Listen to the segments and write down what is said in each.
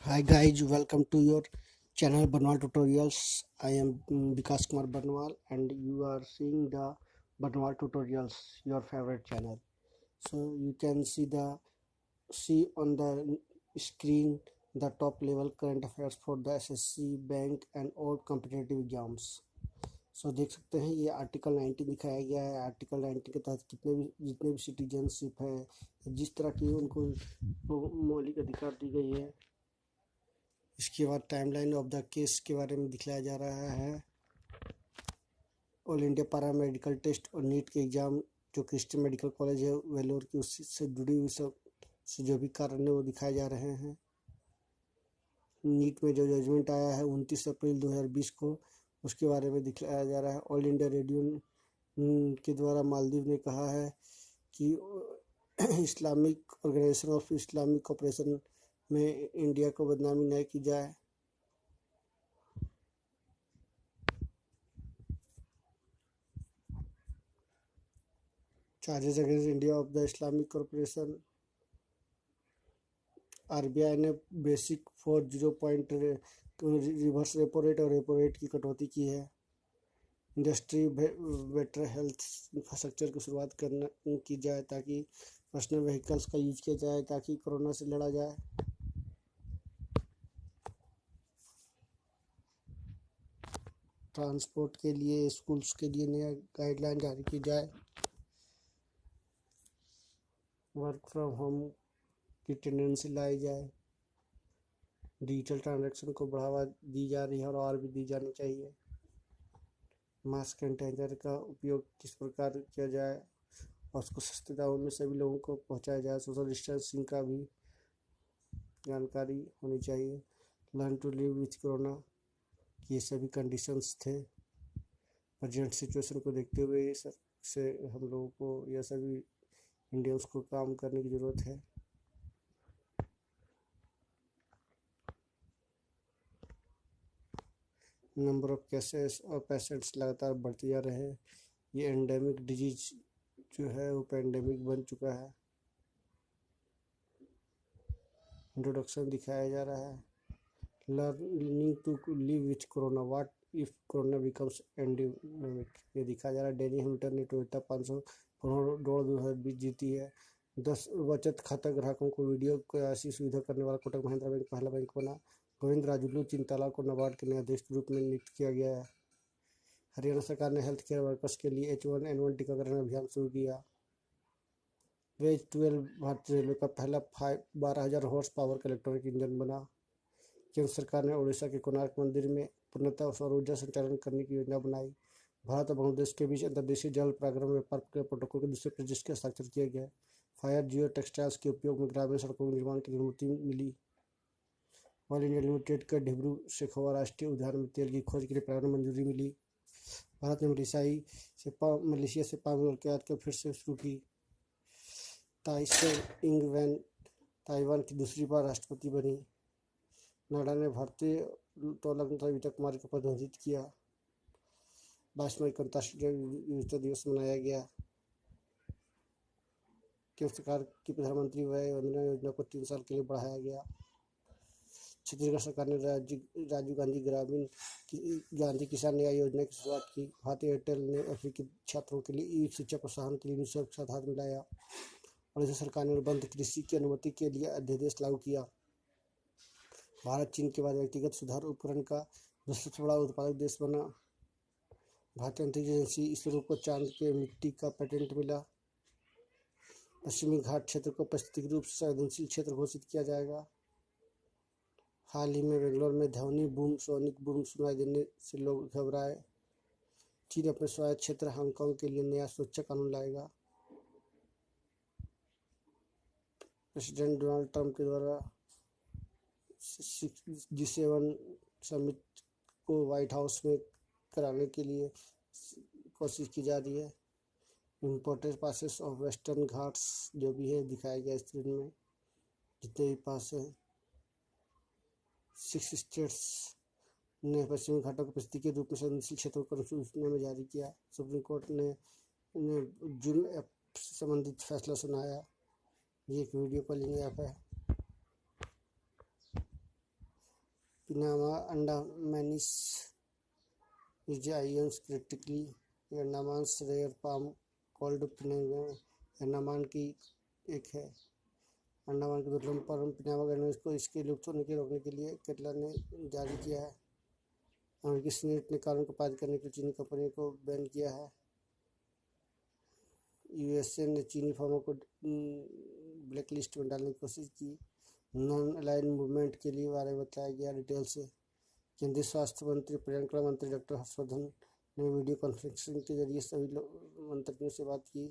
Hi guys, welcome to your channel Banwal Tutorials. I am Vikas Kumar Banwal and you are seeing the Banwal Tutorials, your favorite channel. So you can see on the screen the top level current affairs for the SSC, bank and all competitive exams. सो देख सकते हैं ये article 19 दिखाया गया है। Article 19 के तहत जितने भी सिटीजनशिप है, जिस तरह की उनको मौलिक अधिकार दी गई है। इसके बाद टाइमलाइन ऑफ द केस के बारे में दिखलाया जा रहा है। All India para medical test और नीट के एग्ज़ाम जो क्रिस्टियन मेडिकल कॉलेज है वेलोर की उससे जुड़ी हुई सब से जो भी कारण है वो दिखाए जा रहे हैं। नीट में जो जजमेंट आया है 29 अप्रैल 2020 को, उसके बारे में दिखलाया जा रहा है। ऑल इंडिया रेडियो के द्वारा मालदीव ने कहा है कि Islamic organisation of Islamic cooperation में इंडिया को बदनामी न की जाए। Charges against India of the Islamic corporation. RBI ने basic 40 point reverse repo rate और रेपो रेट की कटौती की है। इंडस्ट्री बेटर हेल्थ इंफ्रास्ट्रक्चर की शुरुआत की जाए ताकि पर्सनल व्हीकल्स का यूज किया जाए ताकि कोरोना से लड़ा जाए। ट्रांसपोर्ट के लिए स्कूल्स के लिए नया गाइडलाइन जारी की जाए। वर्क फ्रॉम होम की टेंडेंसी लाई जाए। डिजिटल ट्रांजैक्शन को बढ़ावा दी जा रही है और भी दी जानी चाहिए। मास्क सैनिटाइजर का उपयोग किस प्रकार किया जाए और उसको सस्ते दामों में सभी लोगों को पहुंचाया जाए। सोशल डिस्टेंसिंग का भी जानकारी होनी चाहिए। Learn to live with corona, ये सभी कंडीशंस थे। प्रेजेंट सिचुएशन को देखते हुए से हम लोगों को यह सभी इंडियंस को काम करने की ज़रूरत है। नंबर ऑफ केसेस और पेशेंट्स लगातार बढ़ते जा रहे हैं। ये एंडेमिक डिजीज जो है वो पेंडेमिक बन चुका है। इंट्रोडक्शन दिखाया जा रहा है। Learning to live with corona, what if corona becomes endemic, ये दिखाया जा रहा है। डेनी हैमिल्टन ने टोयोटा 500 दौड़ 2020 जीती है। 10 बचत खाता ग्राहकों को वीडियो को ऐसी सुविधा करने वाला कोटक महिंद्रा बैंक पहला बैंक बना। गोविंद राजुलू चिंताला को नाबार्ड के नए अध्यक्ष के रूप में नियुक्त किया गया है। हरियाणा सरकार ने हेल्थ केयर वर्कर्स के लिए H1N1 टीकाकरण अभियान शुरू किया। वेज 12 भारतीय रेलवे का पहला 12,000 हॉर्स पावर का इलेक्ट्रॉनिक इंजन बना। केंद्र सरकार ने उड़ीसा के कोणार्क मंदिर में पूर्णतः सौर ऊर्जा संचालन करने की योजना बनाई। भारत और बांग्लादेश के बीच अंतर्देशीय जल परिवहन व्यापार के प्रोटोकॉल के दूसरे प्रदेश के हस्ताक्षर किए गए। फायर जियो टेक्सटाइल्स के उपयोग में ग्रामीण सड़कों के निर्माण की अनुमति मिली। ऑयल इंडिया लिमिटेड का डिब्रू सैखोवा राष्ट्रीय उद्यान में तेल की खोज के लिए पर्यावरण मंजूरी मिली। भारत ने मलेशिया से पाम के आयात को फिर से शुरू की। ताइसर इंग वेन ताइवान की दूसरी बार राष्ट्रपति बनी। नोएडा ने भारतीय तोलक विजय कुमारी को पदोन्नत किया। 22 मई को अंतर्राष्ट्रीय विविधता दिवस मनाया गया। केंद्र सरकार की प्रधानमंत्री वय वंदना योजना को 3 साल के लिए बढ़ाया गया। छत्तीसगढ़ सरकार ने राजीव गांधी गांधी किसान न्याय योजना की शुरुआत की। भारतीय एयरटेल ने अफ्रीकी छात्रों के लिए शिक्षा प्रोत्साहन के लिए यूनिसेफ के साथ हाथ मिलाया। उड़ीसा सरकार ने अनुबंध कृषि की अनुमति के लिए अध्यादेश लागू किया। भारत चीन के बाद व्यक्तिगत सुधार उपकरण का दूसरा सबसे बड़ा उत्पादक देश बना। भारतीय अंतरिक्ष एजेंसी इसरो को चांद के मिट्टी का पेटेंट मिला। पश्चिमी घाट क्षेत्र को पारिस्थितिक रूप से संवेदनशील क्षेत्र घोषित किया जाएगा। हाल ही में बेंगलोर में ध्वनि बूम सोनिक बूम सुनाई देने से लोग घबराए। चीन अपने स्वायत्त क्षेत्र हांगकांग के लिए नया सुरक्षा कानून लाएगा। प्रेसिडेंट डोनाल्ड ट्रंप के द्वारा G7 समिट को व्हाइट हाउस में कराने के लिए कोशिश की जा रही है। Imported passes of western Ghats जो भी है दिखाया गया इस फिल्म में, जितने भी पास हैं। 6 स्टेट्स ने पश्चिमी घाटों को परिस्थिति के रूप में संवेदनशील क्षेत्रों को सूचना में जारी किया। सुप्रीम कोर्ट ने जूम ऐप से संबंधित फैसला सुनाया। ये एक वीडियो कॉलिंग ऐप है। Panama Andamanis is giants critically Andamans rare palm called पिनामा अंडमान की एक है। अंडमान की दुर्लभ पाम पिनामा गणराज्य को इसके लुप्त होने के रोकने के लिए केटला ने जारी किया है। अमेरिकी सीनेट ने कानून को पारित करने के लिए चीनी कंपनी को बैन किया है। यूएसए ने चीनी फर्मों को ब्लैक लिस्ट में डालने की कोशिश की। नॉन अलाइंड मूवमेंट के लिए बारे में बताया गया डिटेल से। केंद्रीय स्वास्थ्य मंत्री प्रियंका मंत्री डॉक्टर हर्षवर्धन ने वीडियो कॉन्फ्रेंसिंग के जरिए सभी मंत्रियों से बात की।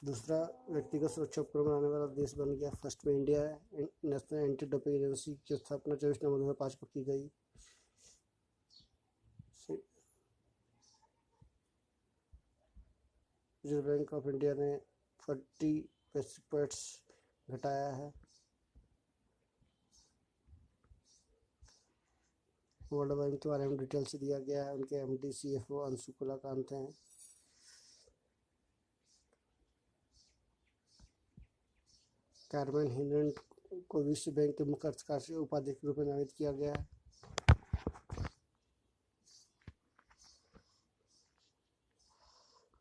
दूसरा व्यक्तिगत सुरक्षा उपकरण बनाने वाला देश बन गया। फर्स्ट में इंडिया है। नेशनल एंटी डोपिंग एजेंसी की स्थापना 24 नवंबर 2005 को की गई। रिजर्व बैंक ऑफ इंडिया ने 40 बेसिस पॉइंट्स घटाया है। वर्ल्ड बैंक के बारे में डिटेल से दिया गया है। उनके एमडी सीएफओ अंशु कलाकांत हैं। कार्मेन हिंडन को विश्व बैंक के मुख्य कार्यकारी उपाध्यक्ष के रूप में नामित किया गया है।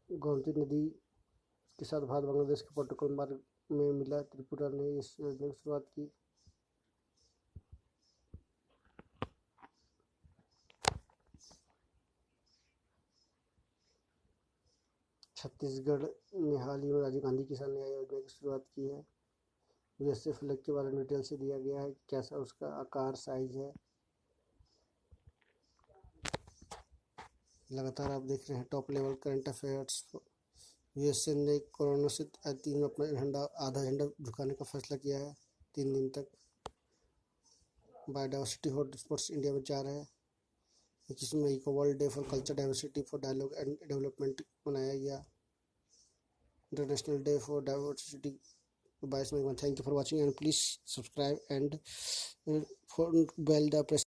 गोमती नदी के साथ भारत बांग्लादेश के प्रोटोकॉल मार्ग में मिला। त्रिपुरा ने इस योजना की शुरुआत की। छत्तीसगढ़ ने हाल ही में राजीव गांधी किसान न्याय योजना की शुरुआत की है। यूएसए फ्लैग के बारे में डिटेल से दिया गया है, कैसा उसका आकार साइज है। लगातार आप देख रहे हैं top level current affairs. USA ने कोरोना से 3 में अपना आधा झंडा झुकाने का फैसला किया है 3 दिन तक। बायोडाइवर्सिटी हॉटस्पॉट्स इंडिया में 4 है। 21 मई को world day for culture diversity for dialogue and development मनाया गया। इंटरनेशनल डे फॉर डाइवर्सिटी 22 मई को। Thank you for watching and please subscribe and bell the press